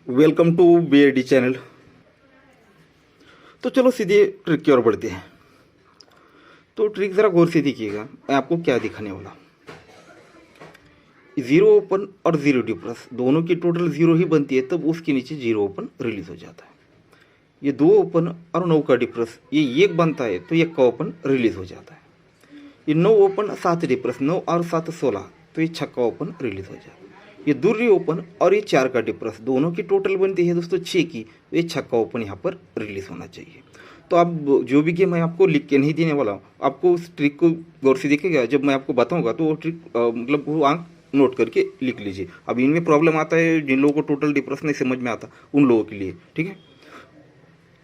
Welcome to BAD channel. तो चलो सीधे ट्रिक की ओर बढ़ते हैं। तो ट्रिक ज़रा गौर से देखिएगा, मैं आपको क्या दिखाने वाला। जीरो ओपन और जीरो डिप्रेस दोनों की टोटल जीरो ही बनती है, तब उसके नीचे जीरो ओपन रिलीज हो जाता है। ये दो ओपन और 9 का डिप्रेस ये एक बनता है, तो 1 का ओपन रिलीज हो जाता है। ये 9 ओपन 7 डिप्रेस 9 और 7 16, तो ये 6 का ओपन रिलीज हो जाता है। ये दूसरी ओपन और ये 4 का डिप्रेस दोनों की टोटल बनती है दोस्तों 6 की, तो ये 6 का ओपन यहाँ पर रिलीज होना चाहिए। तो आप जो भी गेम मैं आपको लिख के नहीं देने वाला हूँ, आपको उस ट्रिक को गौर से देखिएगा। जब मैं आपको बताऊंगा तो वो ट्रिक मतलब वो आंक नोट करके लिख लीजिए। अब इनमें प्रॉब्लम आता है जिन लोगों को टोटल डिप्रेस नहीं समझ में आता, उन लोगों के लिए, ठीक है।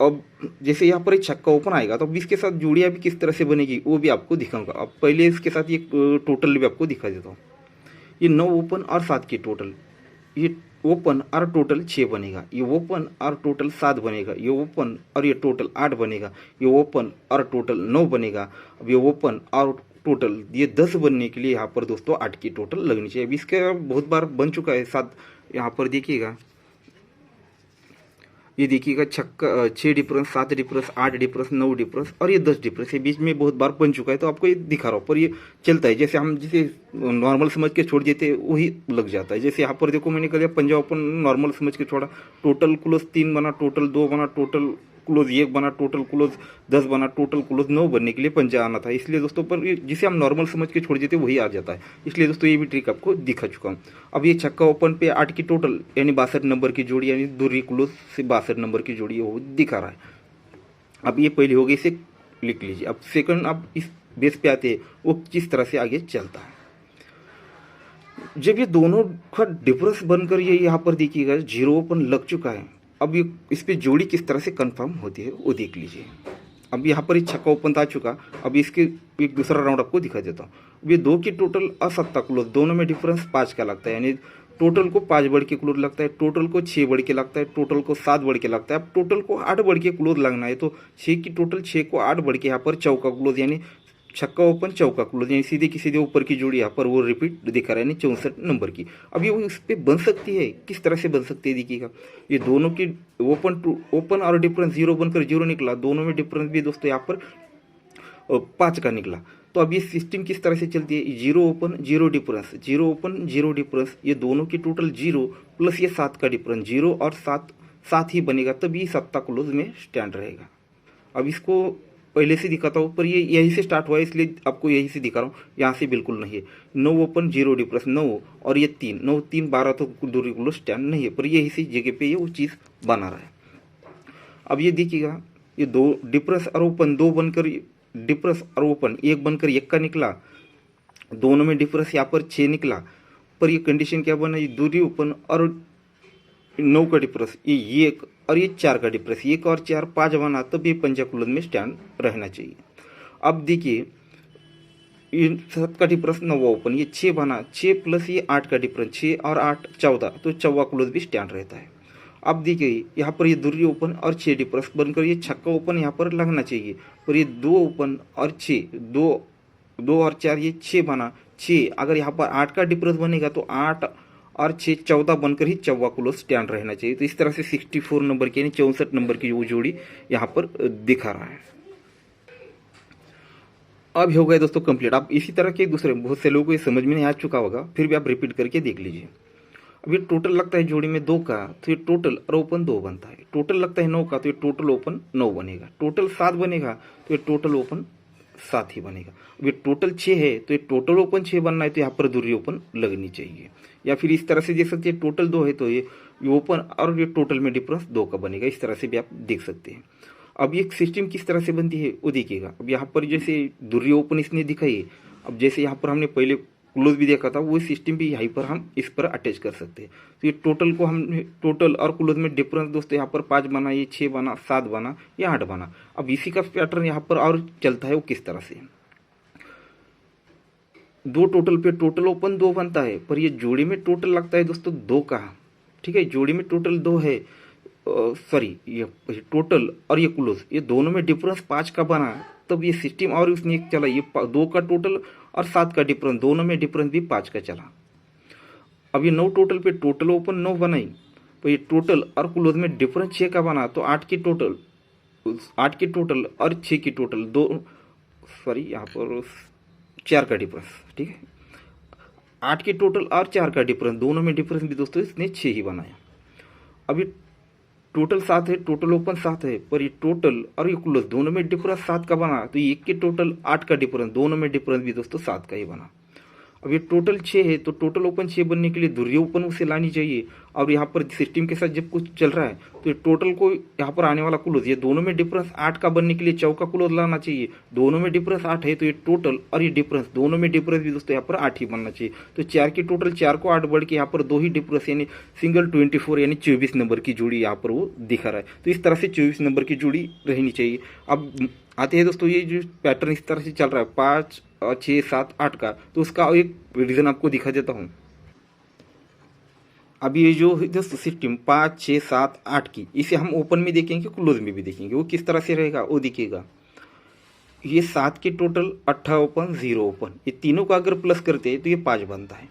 अब जैसे यहाँ पर एक छक्का ओपन आएगा, तो अब इसके साथ जोड़ियाँ भी किस तरह से बनेगी वो भी आपको दिखाऊंगा। अब पहले इसके साथ ये टोटल भी आपको दिखा देता हूँ। ये 9 ओपन और 7 की टोटल, ये ओपन और टोटल 6 बनेगा, ये ओपन और टोटल 7 बनेगा, ये ओपन और ये टोटल 8 बनेगा, ये ओपन और टोटल 9 बनेगा। अब ये ओपन और टोटल ये 10 बनने के लिए यहाँ पर दोस्तों 8 की टोटल लगनी चाहिए। अब इसका बहुत बार बन चुका है 7। यहाँ पर देखिएगा, ये देखिएगा छक्का 6 डिफरेंस 7 डिफरेंस 8 डिफरेंस 9 डिफरेंस और ये 10 डिफरेंस, ये बीच में बहुत बार बन चुका है, तो आपको ये दिखा रहा हूँ। पर ये चलता है, जैसे हम जिसे नॉर्मल समझ के छोड़ देते हैं वही लग जाता है। जैसे यहाँ पर देखो मैंने कर पंजाब ओपन नॉर्मल समझ के छोड़ा, टोटल क्लोज 3 बना, टोटल 2 बना, टोटल क्लोज 1 बना, टोटल क्लोज 10 बना, टोटल क्लोज 9 बनने के लिए पंजा आना था। इसलिए दोस्तों पर जिसे हम नॉर्मल समझ के छोड़ देते वही आ जाता है। इसलिए दोस्तों ये भी ट्रिक आपको दिखा चुका हूँ। अब ये छक्का ओपन पे 8 की टोटल यानी 62 नंबर की जोड़ी, यानी दूरी क्लोज से 62 नंबर की जोड़ी वो दिखा रहा है। अब ये पहली हो गई, इसे लिख लीजिए। अब सेकंड, अब इस बेस पे आते हैं वो किस तरह से आगे चलता है। जब ये दोनों का डिफरेंस बनकर ये यहाँ पर देखिएगा जीरो ओपन लग चुका है, अब ये इस पे जोड़ी किस तरह से कंफर्म होती है वो देख लीजिए। अब यहाँ पर ये छक्का ओपन आ चुका, अब इसके एक दूसरा राउंड आपको दिखा देता हूँ। अब ये 2 की टोटल और 7 क्लोज दोनों में डिफरेंस 5 का लगता है, यानी टोटल को 5 बढ़ के क्लोज लगता है, टोटल को 6 बढ़ के लगता है, टोटल को 7 बढ़ के लगता है। अब टोटल को 8 बढ़ के क्लोज लगना है, तो 6 की टोटल 6 को 8 बढ़ के यहाँ पर चौका क्लोज, यानी छक्का ओपन चौका क्लोज, यानी सीधे की सीधे ऊपर की जोड़ी यहाँ पर वो रिपीट दिखा रहा है, यानी 64 नंबर की। अब ये उस पर बन सकती है, किस तरह से बन सकती है देखिएगा। ये दोनों की ओपन और डिफरेंस जीरो बनकर जीरो निकला, दोनों में डिफरेंस भी दोस्तों यहाँ पर 5 का निकला। तो अब ये सिस्टम किस तरह से चलती है, zero open zero difference, zero open zero difference, ये दोनों की टोटल जीरो प्लस ये 7 का डिफरेंस, 0 और 7 ही बनेगा, तब ये 7 क्लोज में स्टैंड रहेगा। अब इसको पहले से दिखाता हूँ, पर ये यहीं से स्टार्ट हुआ है इसलिए आपको यहीं से दिखा रहा हूँ, यहाँ से बिल्कुल नहीं है। 9 ओपन जीरो डिफरेंस 9 और ये 3 9 3 12, तो दूरी क्लोज स्टैंड नहीं है, पर यही सी जगह पे ये वो चीज़ बना रहा है। अब ये देखिएगा, ये 2 डिफरेंस और ओपन 2 बनकर डिफरेंस और ओपन 1 बनकर 1 का निकला, दोनों में डिफरेंस यहाँ पर 6 निकला। पर ये कंडीशन क्या बना, ये दूरी ओपन और 9 का डिफरेंस ये 1 और ये 4 का डिफरेंस 1 और 4 5 बना, तब ये पंजा क्लोज में स्टैंड रहना चाहिए। अब देखिए ये 7 का डिफरेंस 9 ओपन, ये 6 बना, 6 प्लस ये 8 का डिफरेंस 6 और 8 14, तो 14 क्लोज भी स्टैंड रहता है। अब देखिए यहाँ पर ये दूरी ओपन और 6 डिफरेंस बनकर ये छक्का ओपन यहाँ पर लगना चाहिए, पर ये 2 ओपन और 6 2 और 4 ये 6 बना, 6 अगर यहाँ पर 8 का डिफरेंस बनेगा तो 8 और 6 14 बनकर ही 14 क्लोज स्टैंड रहना चाहिए। तो इस तरह से 64 नंबर की यानी 64 नंबर की वो जोड़ी यहाँ पर दिखा रहा है। अब हो गए दोस्तों कंप्लीट। आप इसी तरह के दूसरे बहुत से लोगों को ये समझ में नहीं आ चुका होगा, फिर भी आप रिपीट करके देख लीजिए। अब ये टोटल लगता है जोड़ी में 2 का, तो ये टोटल और ओपन 2 बनता है। टोटल लगता है 9 का, तो ये टोटल ओपन 9 बनेगा। टोटल 7 बनेगा, तो ये टोटल ओपन 7 ही बनेगा। अब ये टोटल 6 है, तो ये टोटल ओपन 6 बनना है, तो यहाँ पर दूरी ओपन लगनी चाहिए। या फिर इस तरह से देख सकते हैं, टोटल 2 है तो ये ओपन और ये टोटल में डिफरेंस 2 का बनेगा। इस तरह से भी आप देख सकते हैं। अब ये सिस्टम किस तरह से बनती है वो देखिएगा। अब यहाँ पर जैसे दूरी ओपन इसने दिखाई है, अब जैसे यहाँ पर हमने पहले क्लोज भी देखा था, वो सिस्टम भी यहाँ पर हम इस पर अटैच कर सकते हैं। तो ये टोटल को हमने टोटल और क्लोज में डिफरेंस दोस्तों यहाँ पर 5 बना, ये 6 बना, 7 बना, या 8 बना। अब इसी का पैटर्न यहाँ पर और चलता है, वो किस तरह से 2 टोटल पे टोटल ओपन 2 बनता है, पर ये जोड़ी में टोटल लगता है दोस्तों 2 का, ठीक है। जोड़ी में टोटल 2 है, सॉरी ये टोटल और ये क्लोज ये दोनों में डिफरेंस 5 का बना, तब ये सिस्टम और उसने एक चला, ये 2 का टोटल और 7 का डिफरेंस, दोनों में डिफरेंस भी 5 का चला। अब ये 9 टोटल पे टोटल ओपन 9 बनाई, तो ये टोटल और क्लोज में डिफरेंस 6 का बना, तो 8 की टोटल और 6 की टोटल यहाँ पर 4 का डिफरेंस, ठीक है। 8 की टोटल और 4 का डिफरेंस, दोनों में डिफरेंस भी दोस्तों इसने 6 ही बनाया। अब ये टोटल 7 है, टोटल ओपन 7 है, पर ये टोटल और ये क्लोज दोनों में डिफरेंस 7 का बना, तो एक की टोटल 8 का डिफरेंस, दोनों में डिफरेंस भी दोस्तों 7 का ही बना। अब ये टोटल 6 है, तो टोटल ओपन 6 बनने के लिए धुरी ओपन उसे लानी चाहिए। और यहाँ पर सिस्टम के साथ जब कुछ चल रहा है तो ये टोटल को यहाँ पर आने वाला क्लोज, ये दोनों में डिफरेंस 8 का बनने के लिए चौका क्लोज लाना चाहिए। दोनों में डिफरेंस 8 है, तो ये टोटल और ये डिफरेंस दोनों में डिफरेंस भी दोस्तों यहाँ पर 8 ही बनना चाहिए। तो 4 की टोटल 4 को 8 बढ़ के यहाँ पर 2 ही डिफरेंस, यानी सिंगल 24 यानी 24 नंबर की जोड़ी यहाँ पर वो दिखा रहा है। तो इस तरह से 24 नंबर की जोड़ी रहनी चाहिए। अब आते हैं दोस्तों, ये जो पैटर्न इस तरह से चल रहा है 5 और 6 7 8 का, तो उसका एक रीजन आपको दिखा देता हूँ। अब ये जो दोस्तों सिस्टम 5 6 7 8 की, इसे हम ओपन में देखेंगे, क्लोज में भी देखेंगे, वो किस तरह से रहेगा वो दिखेगा। ये 7 की टोटल 8 ओपन 0 ओपन, ये तीनों का अगर प्लस करते हैं तो ये 5 बनता है।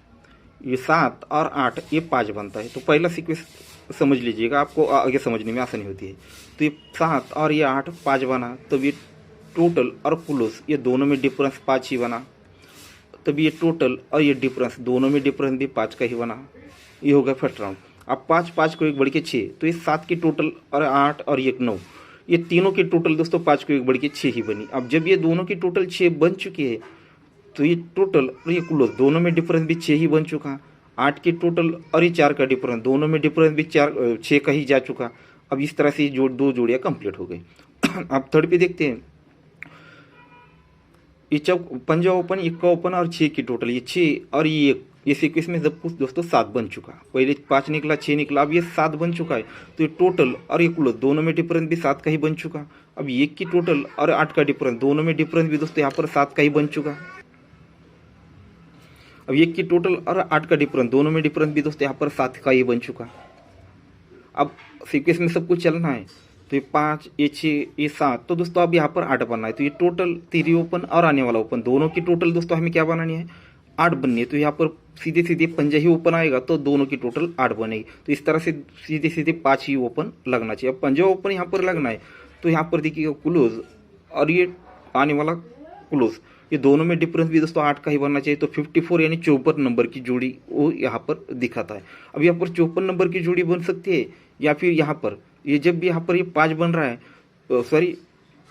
ये 7 और 8 ये 5 बनता है। तो पहला सीक्वेंस समझ लीजिएगा, आपको आगे समझने में आसानी होती है। तो ये 7 और ये 8 5 बना, तब ये टोटल और क्लोज ये दोनों में डिफरेंस 5 ही बना, तब ये टोटल और ये डिफरेंस दोनों में डिफरेंस भी 5 का ही बना। ये हो गया फर्स्ट राउंड। अब 5 5 को 1 बढ़ के 6, तो ये 7 की टोटल और 8 और 1 9, ये तीनों की टोटल दोस्तों 5 को 1 बढ़ के 6 ही बनी। अब जब ये दोनों की टोटल 6 बन चुकी है, तो ये टोटल और ये क्लोज दोनों में डिफरेंस भी 6 ही बन चुका। 8 की टोटल और ये 4 का डिफरेंस, दोनों में डिफरेंस भी 6 का ही जा चुका। अब इस तरह से दो जोड़ियाँ कंप्लीट हो गई। अब थर्ड पे देखते हैं, ये पंजा ओपन, इक्का ओपन और 6 की टोटल, ये 6 और ये 1, ये सीक्वेंस में सब कुछ दोस्तों 7 बन चुका। पहले 5 निकला, 6 निकला, अब ये 7 बन चुका है। तो ये टोटल और ये क्लोज दोनों में डिफरेंस भी 7 का ही बन चुका। अब 1 की टोटल और 8 का डिफरेंस, दोनों में डिफरेंस भी दोस्तों यहाँ पर 7 का ही बन चुका। अब 1 की टोटल और 8 का डिफरेंस, दोनों में डिफरेंस भी दोस्तों यहाँ पर 7 का ही बन चुका। अब सीक्वेंस में सब कुछ चलना है, तो ये 5 ये 6 ये 7, तो दोस्तों अब यहाँ पर 8 बनना है। तो ये टोटल 3 ओपन और आने वाला ओपन, दोनों की टोटल दोस्तों हमें क्या बनानी है, 8 बननी है। तो यहाँ पर सीधे सीधे पंजा ही ओपन आएगा, तो दोनों की टोटल 8 बनेगी। तो इस तरह से सीधे सीधे 5 ही ओपन लगना चाहिए। अब पंजा ओपन यहाँ पर लगना है, तो यहाँ पर देखिएगा क्लोज और ये आने वाला क्लोज, ये दोनों में डिफरेंस भी दोस्तों 8 का ही बनना चाहिए। तो 54 यानी 54 नंबर की जोड़ी वो यहाँ पर दिखाता है। अब यहाँ पर 54 नंबर की जोड़ी बन सकती है, या फिर यहाँ पर ये जब भी यहाँ पर ये 5 बन रहा है, सॉरी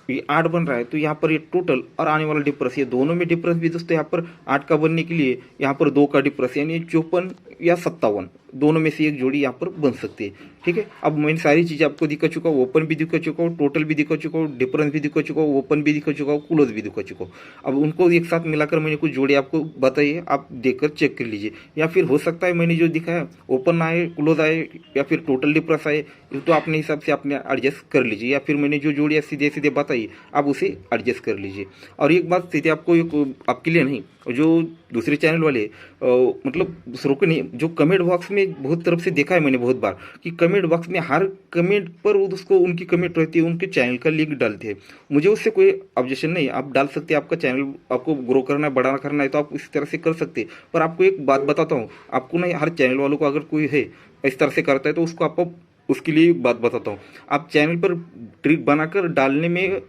ये 8 बन रहा है, तो यहाँ पर ये टोटल और आने वाला डिफरेंस, ये दोनों में डिफरेंस भी दोस्तों यहाँ पर 8 का बनने के लिए यहाँ पर 2 का डिफरेंस, यानी 54 या 57, दोनों में से एक जोड़ी यहाँ पर बन सकती है। ठीक है, अब मैंने सारी चीज़ें आपको दिखा चुका हूँ, ओपन भी दिखा चुका हूँ, टोटल भी दिखा चुका हूँ, डिफरेंस भी दिखा चुका हूँ, ओपन भी दिखा चुका हूँ, क्लोज भी दिखा चुका हूँ। अब उनको एक साथ मिलाकर मैंने कुछ जोड़ी आपको बताई है, आप देखकर चेक कर लीजिए। या फिर हो सकता है मैंने जो दिखाया ओपन आए, क्लोज आए, या फिर टोटल डिफरेंस आए, तो अपने हिसाब से आपने एडजस्ट कर लीजिए। या फिर मैंने जो जोड़ियाँ सीधे सीधे बताई आप उसे एडजस्ट कर लीजिए। और एक बात सीधे आपको आपके लिए नहीं, जो दूसरे चैनल वाले मतलब दूसरों को नहीं, जो कमेंट बॉक्स में बहुत तरफ से देखा है मैंने बहुत बार कि कमेंट बॉक्स में हर कमेंट पर उसको उनकी कमेंट रहती है, उनके चैनल का लिंक डालते हैं। मुझे उससे कोई ऑब्जेक्शन नहीं, आप डाल सकते हैं, आपका चैनल आपको ग्रो करना है, बढ़ाना करना है तो आप इस तरह से कर सकते हैं। पर आपको एक बात बताता हूँ, आपको नहीं, हर चैनल वालों को अगर कोई है इस तरह से करता है तो उसको आपको उसके लिए बात बताता हूँ। आप चैनल पर ट्रिक बनाकर डालने में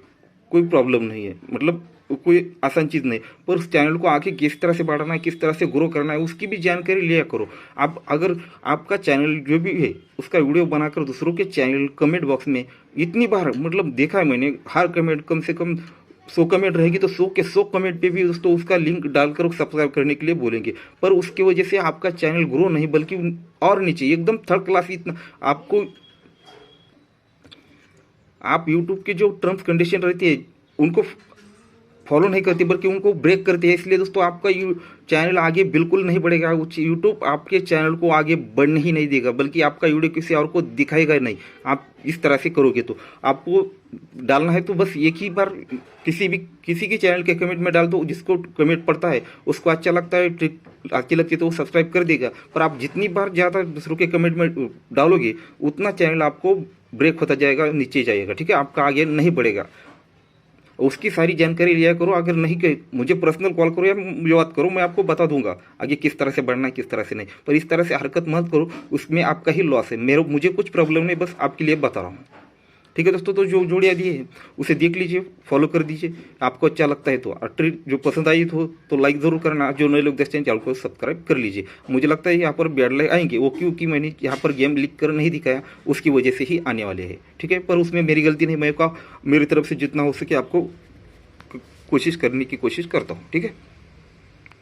कोई प्रॉब्लम नहीं है, मतलब कोई आसान चीज़ नहीं, पर उस चैनल को आगे किस तरह से बढ़ाना है, किस तरह से ग्रो करना है, उसकी भी जानकारी लिया करो। आप अगर आपका चैनल जो भी है उसका वीडियो बनाकर दूसरों के चैनल कमेंट बॉक्स में इतनी बार मतलब देखा है मैंने, हर कमेंट कम से कम 100 कमेंट रहेगी तो 100 के 100 कमेंट पे भी दोस्तों उसका लिंक डालकर सब्सक्राइब करने के लिए बोलेंगे, पर उसकी वजह से आपका चैनल ग्रो नहीं बल्कि और नीचे एकदम थर्ड क्लास, इतना आपको आप यूट्यूब के जो टर्म्स कंडीशन रहती है उनको फॉलो नहीं करती बल्कि उनको ब्रेक करती है। इसलिए दोस्तों आपका चैनल आगे बिल्कुल नहीं बढ़ेगा, यूट्यूब आपके चैनल को आगे बढ़ने ही नहीं देगा, बल्कि आपका वीडियो किसी और को दिखाएगा नहीं। आप इस तरह से करोगे तो आपको डालना है तो बस एक ही बार किसी के चैनल के कमेंट में डाल दो, जिसको कमेंट पड़ता है उसको अच्छा लगता है, ट्रिक अच्छी लगती है तो वो सब्सक्राइब कर देगा। पर आप जितनी बार ज़्यादा दूसरों के कमेंट में डालोगे उतना चैनल आपको ब्रेक होता जाएगा, नीचे जाएगा। ठीक है, आपका आगे नहीं बढ़ेगा। उसकी सारी जानकारी लिया करो। अगर नहीं कि मुझे पर्सनल कॉल करो या मुझे बात करो, मैं आपको बता दूंगा आगे किस तरह से बढ़ना है किस तरह से नहीं। पर इस तरह से हरकत मत करो, उसमें आपका ही लॉस है। मुझे कुछ प्रॉब्लम नहीं, बस आपके लिए बता रहा हूँ। ठीक है दोस्तों, तो जो जोड़ियाँ दी है उसे देख लीजिए, फॉलो कर दीजिए। आपको अच्छा लगता है तो जो पसंद आई तो लाइक ज़रूर करना। जो नए लोग देखते हैं चैनल को सब्सक्राइब कर लीजिए। मुझे लगता है यहाँ पर बैड लाइक आएंगे, वो क्योंकि मैंने यहाँ पर गेम लिख कर नहीं दिखाया, उसकी वजह से ही आने वाले हैं। ठीक है, पर उसमें मेरी गलती नहीं। मेरी तरफ से जितना हो सके आपको कोशिश करने की कोशिश करता हूँ। ठीक है।